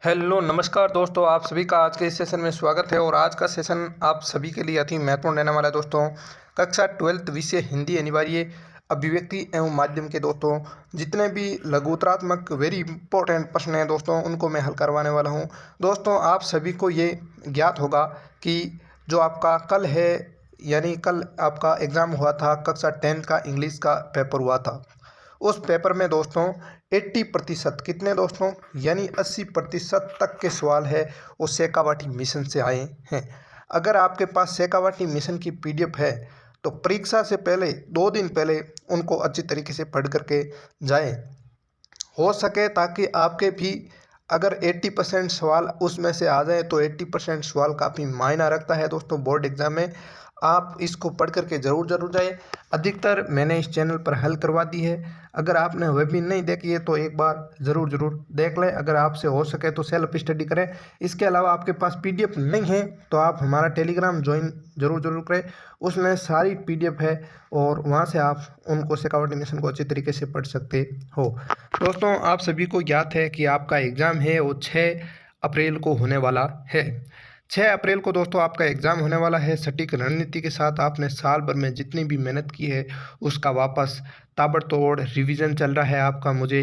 Hello नमस्कार दोस्तों, आप सभी का आज के इस सेशन में स्वागत है। और आज का सेशन आप सभी के लिए अति महत्वपूर्ण रहने वाला है दोस्तों। कक्षा 12th विषय हिंदी अनिवार्य अभिव्यक्ति एवं माध्यम के दोस्तों जितने भी लघुतरात्मक वेरी इंपॉर्टेंट प्रश्न हैं दोस्तों, उनको मैं हल करवाने वाला हूं। दोस्तों आप सभी को ये ज्ञात होगा कि जो आपका कल है, यानी कल आपका एग्ज़ाम हुआ था, कक्षा 10th का इंग्लिश का पेपर हुआ था। उस पेपर में दोस्तों 80% कितने दोस्तों, यानी 80% तक के सवाल है वो शेखावाटी मिशन से आए हैं। अगर आपके पास शेखावाटी मिशन की पीडीएफ है तो परीक्षा से पहले 2 दिन पहले उनको अच्छी तरीके से पढ़ करके जाएं, हो सके ताकि आपके भी अगर 80% सवाल उसमें से आ जाए तो 80% सवाल काफ़ी मायना रखता है दोस्तों बोर्ड एग्ज़ाम में। आप इसको पढ़ करके ज़रूर जाए। अधिकतर मैंने इस चैनल पर हल करवा दी है। अगर आपने वह भी नहीं देखी है तो एक बार ज़रूर देख लें। अगर आपसे हो सके तो सेल्फ स्टडी करें। इसके अलावा आपके पास पीडीएफ नहीं है तो आप हमारा टेलीग्राम ज्वाइन ज़रूर करें, उसमें सारी पीडीएफ है और वहाँ से आप उनको शेखावाटी मिशन को अच्छी तरीके से पढ़ सकते हो। दोस्तों आप सभी को ज्ञात है कि आपका एग्ज़ाम है वो 6 अप्रैल को होने वाला है। 6 अप्रैल को दोस्तों आपका एग्ज़ाम होने वाला है। सटीक रणनीति के साथ आपने साल भर में जितनी भी मेहनत की है उसका वापस ताबड़तोड़ रिवीजन चल रहा है आपका। मुझे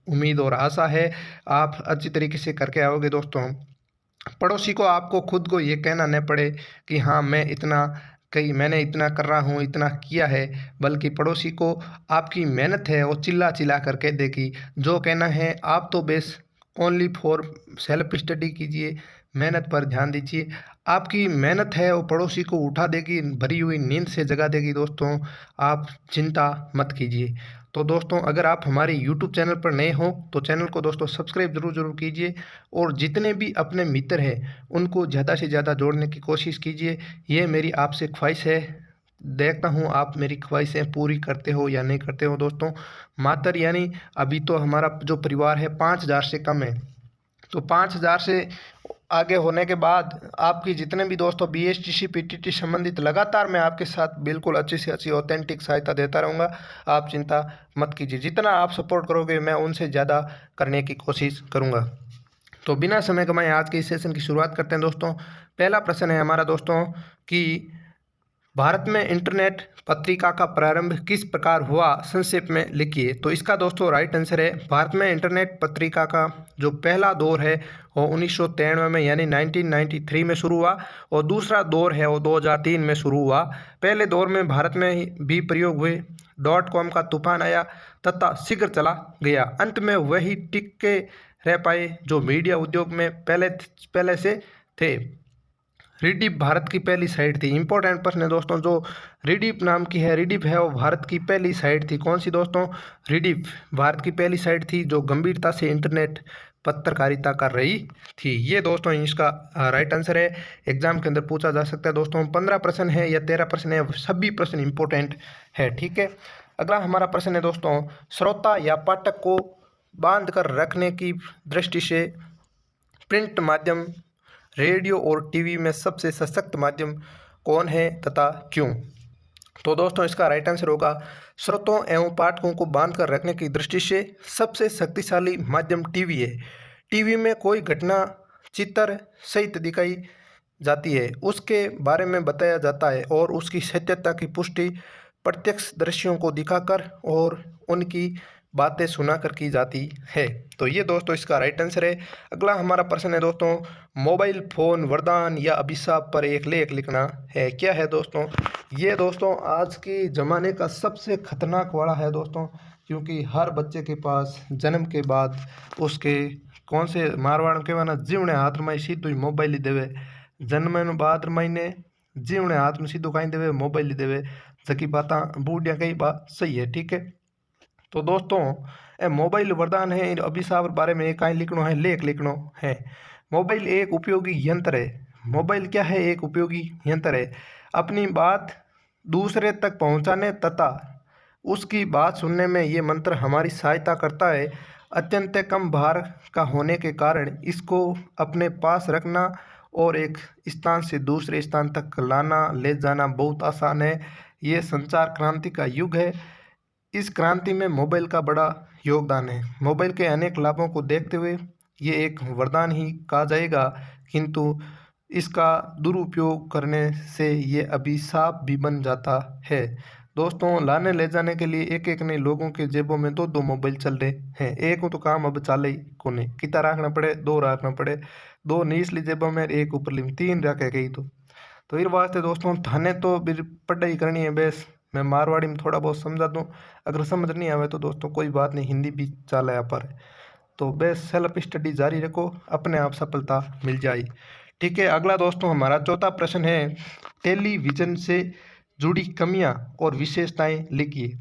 उम्मीद और आशा है आप अच्छी तरीके से करके आओगे दोस्तों। पड़ोसी को आपको खुद को ये कहना न पड़े कि हाँ मैंने इतना कर रहा हूँ, इतना किया है, बल्कि पड़ोसी को आपकी मेहनत है वो चिल्ला चिल्ला कर कह दे कि जो कहना है आप तो base only for self study कीजिए, मेहनत पर ध्यान दीजिए। आपकी मेहनत है वो पड़ोसी को उठा देगी, भरी हुई नींद से जगा देगी दोस्तों, आप चिंता मत कीजिए। तो दोस्तों अगर आप हमारे यूट्यूब चैनल पर नए हो तो चैनल को दोस्तों सब्सक्राइब ज़रूर कीजिए और जितने भी अपने मित्र हैं उनको ज़्यादा से ज़्यादा जोड़ने की कोशिश कीजिए। ये मेरी आपसे ख्वाहिश है। देखता हूँ आप मेरी ख्वाहिशें पूरी करते हो या नहीं करते हो दोस्तों। मात्र यानी अभी तो हमारा जो परिवार है 5,000 से कम है, तो 5,000 से आगे होने के बाद आपकी जितने भी दोस्तों बीएसटीसी पीटीटी संबंधित लगातार मैं आपके साथ बिल्कुल अच्छी से अच्छी ऑथेंटिक सहायता देता रहूँगा। आप चिंता मत कीजिए, जितना आप सपोर्ट करोगे मैं उनसे ज़्यादा करने की कोशिश करूँगा। तो बिना समय गंवाए आज के इस सेशन की शुरुआत करते हैं दोस्तों। पहला प्रश्न है हमारा दोस्तों कि भारत में इंटरनेट पत्रिका का प्रारंभ किस प्रकार हुआ, संक्षेप में लिखिए। तो इसका दोस्तों राइट आंसर है भारत में इंटरनेट पत्रिका का जो पहला दौर है वो 1993 में यानी 1993 में शुरू हुआ और दूसरा दौर है वो 2003 में शुरू हुआ। पहले दौर में भारत में भी प्रयोग हुए, .com का तूफान आया तथा शीघ्र चला गया। अंत में वही टिक के रह पाए जो मीडिया उद्योग में पहले से थे। रीडिफ भारत की पहली साइट थी। इंपॉर्टेंट प्रश्न है दोस्तों। जो रीडिफ नाम की है, रीडिफ है वो भारत की पहली साइट थी। कौन सी दोस्तों? रीडिफ भारत की पहली साइट थी जो गंभीरता से इंटरनेट पत्रकारिता कर रही थी। ये दोस्तों इसका राइट आंसर है। एग्जाम के अंदर पूछा जा सकता है दोस्तों। 15 प्रश्न है या 13 प्रश्न है, सभी प्रश्न इंपॉर्टेंट है, ठीक है। अगला हमारा प्रश्न है दोस्तों, श्रोता या पाठक को बांध कर रखने की दृष्टि से प्रिंट माध्यम, रेडियो और टीवी में सबसे सशक्त माध्यम कौन है तथा क्यों? तो दोस्तों इसका राइट आंसर होगा श्रोताओं एवं पाठकों को बांध कर रखने की दृष्टि से सबसे शक्तिशाली माध्यम टीवी है। टीवी में कोई घटना चित्र सहित दिखाई जाती है, उसके बारे में बताया जाता है और उसकी सत्यता की पुष्टि प्रत्यक्ष दृश्यों को दिखाकर और उनकी बातें सुनाकर की जाती है। तो ये दोस्तों इसका राइट आंसर है। अगला हमारा प्रश्न है दोस्तों, मोबाइल फ़ोन वरदान या अभिशाप पर एक लेख लिखना है। क्या है दोस्तों? ये दोस्तों आज के ज़माने का सबसे खतरनाक वाला है दोस्तों, क्योंकि हर बच्चे के पास जन्म के बाद उसके कौन से मारवाड़ के माना जीवने हाथ में सीधु मोबाइल ही देवे, जन्म बाद महीने जीवने हाथ में सीधु कहीं देवे मोबाइल ही देवे, जकी बात बूढ़िया कई बात सही है, ठीक है। तो दोस्तों ए मोबाइल वरदान है, अभिशाप बारे में कहीं लिखना है, लेख लिखना है। मोबाइल एक उपयोगी यंत्र है। मोबाइल क्या है? एक उपयोगी यंत्र है। अपनी बात दूसरे तक पहुंचाने तथा उसकी बात सुनने में ये मंत्र हमारी सहायता करता है। अत्यंत कम भार का होने के कारण इसको अपने पास रखना और एक स्थान से दूसरे स्थान तक लाना ले जाना बहुत आसान है। ये संचार क्रांति का युग है। इस क्रांति में मोबाइल का बड़ा योगदान है। मोबाइल के अनेक लाभों को देखते हुए ये एक वरदान ही कहा जाएगा, किंतु इसका दुरुपयोग करने से ये अभिशाप भी बन जाता है। दोस्तों, लाने ले जाने के लिए एक एक नहीं लोगों के जेबों में दो दो मोबाइल चल रहे हैं। एक तो काम अब चाले ही कोने, कितना रखना पड़े, दो रखना पड़े, दो निचली जेबों में एक ऊपरली में, तीन रखे गई। तो इस वास्ते दोस्तों थाने तो भी पढ़ाई करनी है बेस। मैं मारवाड़ी में थोड़ा बहुत समझा दूँ, अगर समझ नहीं आवे तो दोस्तों कोई बात नहीं, हिंदी भी चाल है यहाँ पर। तो बेस सेल्फ स्टडी जारी रखो, अपने आप सफलता मिल जाए। ठीक है, अगला दोस्तों हमारा चौथा प्रश्न है, टेलीविज़न से जुड़ी कमियां और विशेषताएं लिखिए।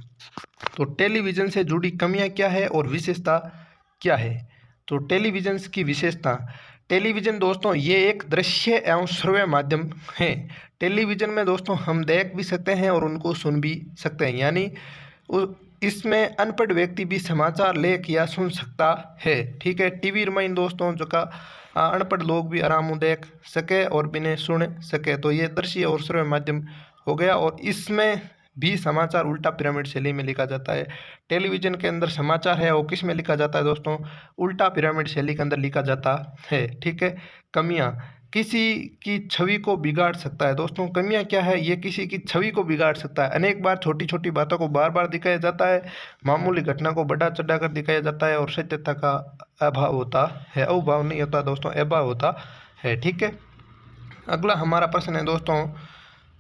तो टेलीविज़न से जुड़ी कमियां क्या है और विशेषता क्या है? तो टेलीविज़न की विशेषता, टेलीविज़न दोस्तों ये एक दृश्य एवं श्रव्य माध्यम है। टेलीविज़न में दोस्तों हम देख भी सकते हैं और उनको सुन भी सकते हैं, यानी इसमें अनपढ़ व्यक्ति भी समाचार लेख या सुन सकता है। ठीक है, टीवी रामायण दोस्तों जो का अनपढ़ लोग भी आराम से देख सके और बिना सुन सके। तो ये दृश्य और श्रव्य माध्यम हो गया, और इसमें भी समाचार उल्टा पिरामिड शैली में लिखा जाता है। टेलीविज़न के अंदर समाचार है वो किस में लिखा जाता है दोस्तों? उल्टा पिरामिड शैली के अंदर लिखा जाता है। ठीक है, कमियां, किसी की छवि को बिगाड़ सकता है। दोस्तों कमियां क्या है? ये किसी की छवि को बिगाड़ सकता है। अनेक बार छोटी छोटी बातों को बार बार दिखाया जाता है, मामूली घटना को बढ़ा चढ़ा कर दिखाया जाता है, और सत्यता का अभाव होता है, अभाव नहीं होता दोस्तों, अभाव होता है। ठीक है, अगला हमारा प्रश्न है दोस्तों,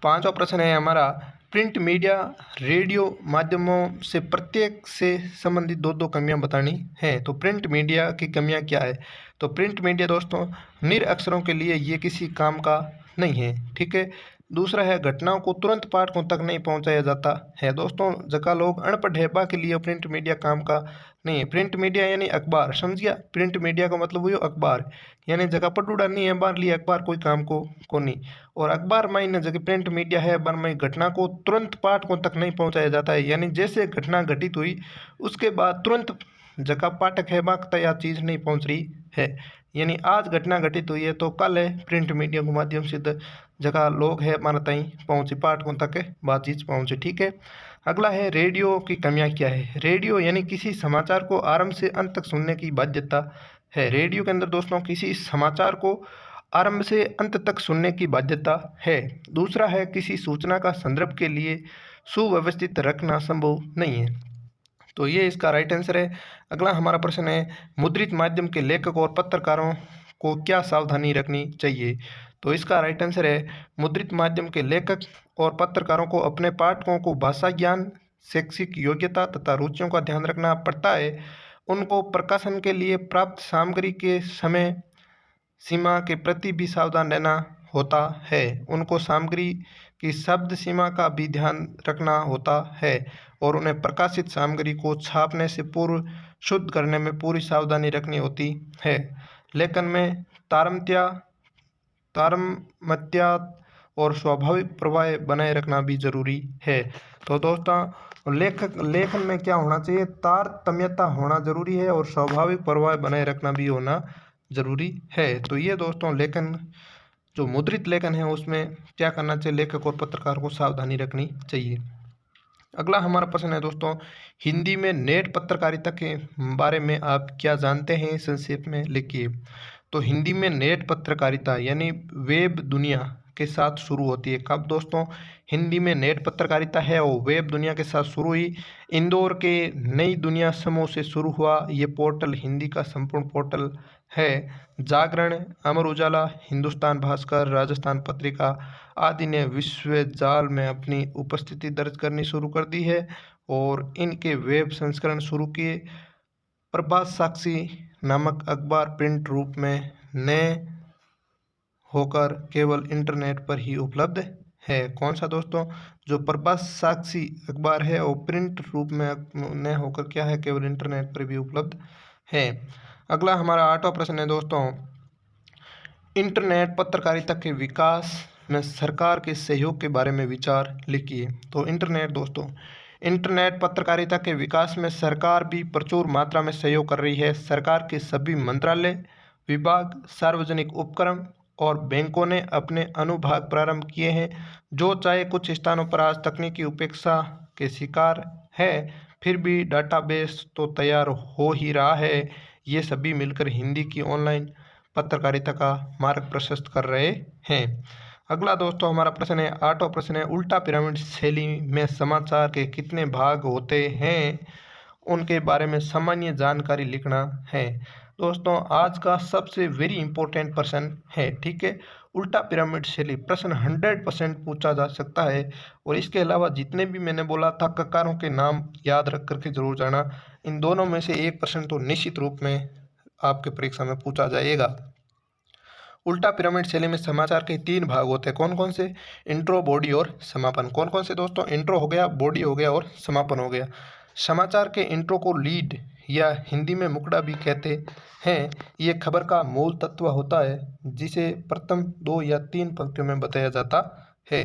पांचवा प्रश्न है हमारा, प्रिंट मीडिया रेडियो माध्यमों से प्रत्येक से संबंधित दो दो कमियां बतानी हैं। तो प्रिंट मीडिया की कमियां क्या है? तो प्रिंट मीडिया दोस्तों निरक्षरों के लिए ये किसी काम का नहीं है। ठीक है, दूसरा है घटनाओं को तुरंत पाठकों तक नहीं पहुंचाया जाता है। दोस्तों जगह लोग अनपढ़ है के लिए प्रिंट मीडिया काम का नहीं है। प्रिंट मीडिया यानी अखबार, समझ गया? प्रिंट मीडिया का मतलब वही अखबार, यानी जगह पटूड़ा नहीं है बार लिए अखबार कोई काम को नहीं। और अखबार मायने जगह प्रिंट मीडिया है बार में घटना को तुरंत पाठकों तक नहीं पहुंचाया जाता है, यानी जैसे घटना घटित हुई उसके बाद तुरंत जगह पाठक है बात तक यह चीज़ नहीं पहुंच रही है। यानी आज घटना घटित हुई है तो कल है प्रिंट मीडिया के माध्यम से जगह लोग है हमारा तई पहुँचे, पाठकों तक बातचीत पहुँचे। ठीक है, अगला है रेडियो की कमियां क्या है? रेडियो यानी किसी समाचार को आरंभ से अंत तक सुनने की बाध्यता है। रेडियो के अंदर दोस्तों किसी समाचार को आरंभ से अंत तक सुनने की बाध्यता है। दूसरा है किसी सूचना का संदर्भ के लिए सुव्यवस्थित रखना संभव नहीं है। तो ये इसका राइट आंसर है। अगला हमारा प्रश्न है, मुद्रित माध्यम के लेखक और पत्रकारों को क्या सावधानी रखनी चाहिए? तो इसका राइट आंसर है, मुद्रित माध्यम के लेखक और पत्रकारों को अपने पाठकों को भाषा ज्ञान, शैक्षिक योग्यता तथा रुचियों का ध्यान रखना पड़ता है। उनको प्रकाशन के लिए प्राप्त सामग्री के समय सीमा के प्रति भी सावधान रहना होता है। उनको सामग्री की शब्द सीमा का भी ध्यान रखना होता है, और उन्हें प्रकाशित सामग्री को छापने से पूर्व शुद्ध करने में पूरी सावधानी रखनी होती है। लेखन में तारतम्यता और स्वाभाविक प्रवाह बनाए रखना भी जरूरी है। तो दोस्तों लेखन में क्या होना चाहिए? तारतम्यता होना जरूरी है और स्वाभाविक प्रवाह बनाए रखना भी होना जरूरी है। तो ये दोस्तों लेखन, जो मुद्रित लेखन है उसमें क्या करना चाहिए? लेखक और पत्रकार को सावधानी रखनी चाहिए। अगला हमारा प्रश्न है दोस्तों, हिंदी में नेट पत्रकारिता के बारे में आप क्या जानते हैं? संक्षेप में लिखिए। तो हिंदी में नेट पत्रकारिता यानी वेब दुनिया के साथ शुरू होती है। कब दोस्तों हिंदी में नेट पत्रकारिता है वो वेब दुनिया के साथ शुरू हुई? इंदौर के नई दुनिया समूह से शुरू हुआ। ये पोर्टल हिंदी का संपूर्ण पोर्टल है। जागरण, अमर उजाला, हिंदुस्तान भास्कर, राजस्थान पत्रिका आदि ने विश्व जाल में अपनी उपस्थिति दर्ज करनी शुरू कर दी है और इनके वेब संस्करण शुरू किए। प्रभात साक्षी नामक अखबार प्रिंट रूप में नए होकर केवल इंटरनेट पर ही उपलब्ध है। कौन सा दोस्तों? जो प्रभात साक्षी अखबार है वो प्रिंट रूप में नए होकर क्या है? केवल इंटरनेट पर भी उपलब्ध है। अगला हमारा आठवां प्रश्न है दोस्तों, इंटरनेट पत्रकारिता के विकास में सरकार के सहयोग के बारे में विचार लिखिए। तो इंटरनेट पत्रकारिता के विकास में सरकार भी प्रचुर मात्रा में सहयोग कर रही है। सरकार के सभी मंत्रालय, विभाग, सार्वजनिक उपक्रम और बैंकों ने अपने अनुभाग प्रारंभ किए हैं, जो चाहे कुछ स्थानों पर आज तकनीकी उपेक्षा के शिकार है, फिर भी डाटाबेस तो तैयार हो ही रहा है। ये सभी मिलकर हिंदी की ऑनलाइन पत्रकारिता का मार्ग प्रशस्त कर रहे हैं। अगला दोस्तों हमारा प्रश्न है, 8वां प्रश्न है, उल्टा पिरामिड शैली में समाचार के कितने भाग होते हैं, उनके बारे में सामान्य जानकारी लिखना है। दोस्तों आज का सबसे वेरी इंपॉर्टेंट प्रश्न है, ठीक है। उल्टा पिरामिड शैली प्रश्न 100% पूछा जा सकता है। और इसके अलावा जितने भी मैंने बोला था ककारों के नाम याद रख करके जरूर जाना। इन दोनों में से एक प्रश्न तो निश्चित रूप में आपके परीक्षा में पूछा जाएगा। उल्टा पिरामिड शैली में समाचार के 3 भाग होते हैं, कौन कौन से? इंट्रो, बॉडी और समापन। कौन कौन से दोस्तों? इंट्रो हो गया, बॉडी हो गया और समापन हो गया। समाचार के इंट्रो को लीड या हिंदी में मुकड़ा भी कहते हैं। ये खबर का मूल तत्व होता है जिसे प्रथम 2 या 3 पंक्तियों में बताया जाता है।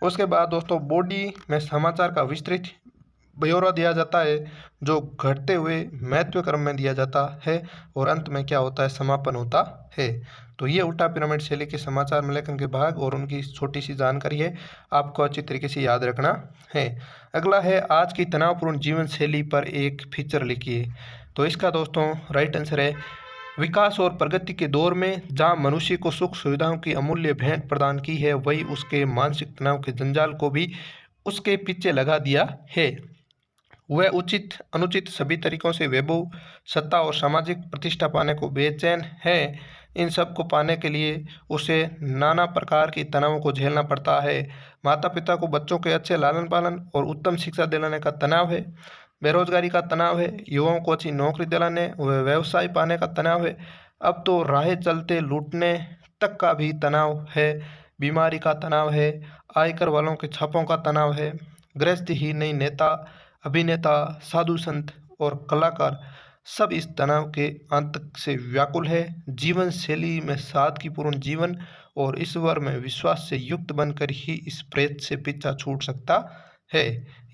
उसके बाद दोस्तों बॉडी में समाचार का विस्तृत ब्यौरा दिया जाता है जो घटते हुए महत्व क्रम में दिया जाता है। और अंत में क्या होता है? समापन होता है। तो ये उल्टा पिरामिड शैली के समाचार में लेखन के भाग और उनकी छोटी सी जानकारी है, आपको अच्छी तरीके से याद रखना है। अगला है, आज की तनावपूर्ण जीवन शैली पर एक फीचर लिखिए। तो इसका दोस्तों राइट आंसर है, विकास और प्रगति के दौर में जहाँ मनुष्य को सुख सुविधाओं की अमूल्य भेंट प्रदान की है, वही उसके मानसिक तनाव के जंजाल को भी उसके पीछे लगा दिया है। वह उचित अनुचित सभी तरीकों से वैभव, सत्ता और सामाजिक प्रतिष्ठा पाने को बेचैन है। इन सब को पाने के लिए उसे नाना प्रकार की तनावों को झेलना पड़ता है। माता पिता को बच्चों के अच्छे लालन पालन और उत्तम शिक्षा दिलाने का तनाव है। बेरोजगारी का तनाव है। युवाओं को अच्छी नौकरी दिलाने व व्यवसाय पाने का तनाव है। अब तो राहें चलते लूटने तक का भी तनाव है। बीमारी का तनाव है। आयकर वालों के छापों का तनाव है। गृहस्थ ही नहीं, नेता, अभिनेता, साधु संत और कलाकार सब इस तनाव के आतंक से व्याकुल है। जीवन शैली में सादगीपूर्ण जीवन और ईश्वर में विश्वास से युक्त बनकर ही इस प्रेत से पीछा छूट सकता है।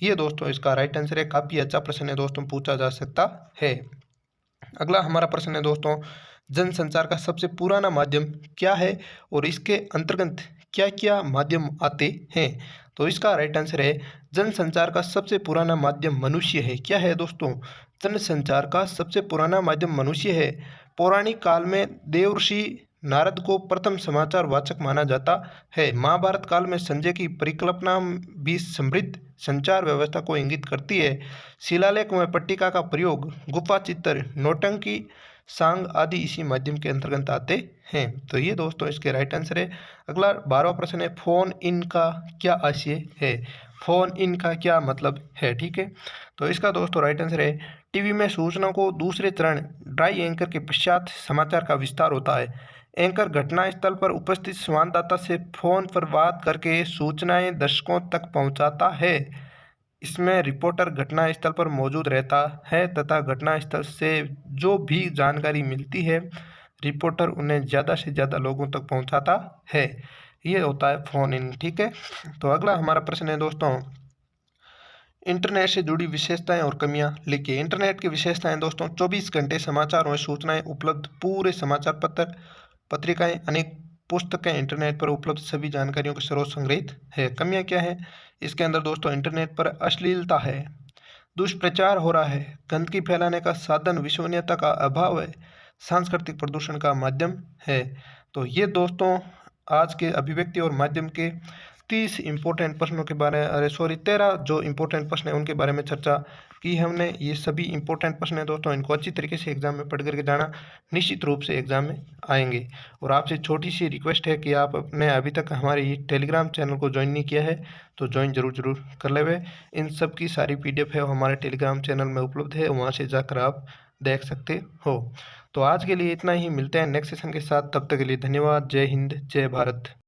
ये दोस्तों इसका राइट आंसर है। काफ़ी अच्छा प्रश्न है दोस्तों, पूछा जा सकता है। अगला हमारा प्रश्न है दोस्तों, जनसंचार का सबसे पुराना माध्यम क्या है और इसके अंतर्गत क्या क्या माध्यम आते हैं? तो इसका राइट आंसर है, जनसंचार का सबसे पुराना माध्यम मनुष्य है। क्या है दोस्तों? जनसंचार का सबसे पुराना माध्यम मनुष्य है। पौराणिक काल में देवर्षि नारद को प्रथम समाचार वाचक माना जाता है। महाभारत काल में संजय की परिकल्पना भी समृद्ध संचार व्यवस्था को इंगित करती है। शिलालेख में पट्टिका का प्रयोग, गुफा चित्र, नौटंकी, सांग आदि इसी माध्यम के अंतर्गत आते हैं। तो ये दोस्तों इसके राइट आंसर है। अगला 12वां प्रश्न है, फोन इन का क्या आशय है? फोन इन का क्या मतलब है? ठीक है, तो इसका दोस्तों राइट आंसर है, टीवी में सूचना को दूसरे चरण ड्राई एंकर के पश्चात समाचार का विस्तार होता है। एंकर घटनास्थल पर उपस्थित संवाददाता से फोन पर बात करके सूचनाएं दर्शकों तक पहुंचाता है। इसमें रिपोर्टर घटनास्थल पर मौजूद रहता है तथा घटनास्थल से जो भी जानकारी मिलती है रिपोर्टर उन्हें ज़्यादा से ज़्यादा लोगों तक पहुंचाता है। ये होता है फ़ोन इन। ठीक है, तो अगला हमारा प्रश्न है दोस्तों, इंटरनेट से जुड़ी विशेषताएं और कमियां लिखिए। इंटरनेट की विशेषताएं दोस्तों, 24 घंटे समाचार और सूचनाएं उपलब्ध, पूरे समाचार पत्र, पत्रिकाएं, अनेक पुस्तकें, इंटरनेट पर उपलब्ध सभी जानकारियों के स्रोत संग्रहित है। कमियां क्या है इसके अंदर दोस्तों? इंटरनेट पर अश्लीलता है, दुष्प्रचार हो रहा है, गंदगी फैलाने का साधन, विश्वसनीयता का अभाव है, सांस्कृतिक प्रदूषण का माध्यम है। तो ये दोस्तों आज के अभिव्यक्ति और माध्यम के 30 इंपॉर्टेंट प्रश्नों के बारे में 13 जो इंपॉर्टेंट प्रश्न है उनके बारे में चर्चा की हमने। ये सभी इंपॉर्टेंट प्रश्न है दोस्तों, इनको अच्छी तरीके से एग्जाम में पढ़ करके जाना, निश्चित रूप से एग्जाम में आएंगे। और आपसे छोटी सी रिक्वेस्ट है कि आपने अभी तक हमारे ये टेलीग्राम चैनल को ज्वाइन नहीं किया है तो ज्वाइन जरूर कर लेवे। इन सब की सारी PDF है वो हमारे टेलीग्राम चैनल में उपलब्ध है, वहाँ से जाकर आप देख सकते हो। तो आज के लिए इतना ही, मिलते हैं नेक्स्ट सेशन के साथ, तब तक के लिए धन्यवाद। जय हिंद, जय भारत।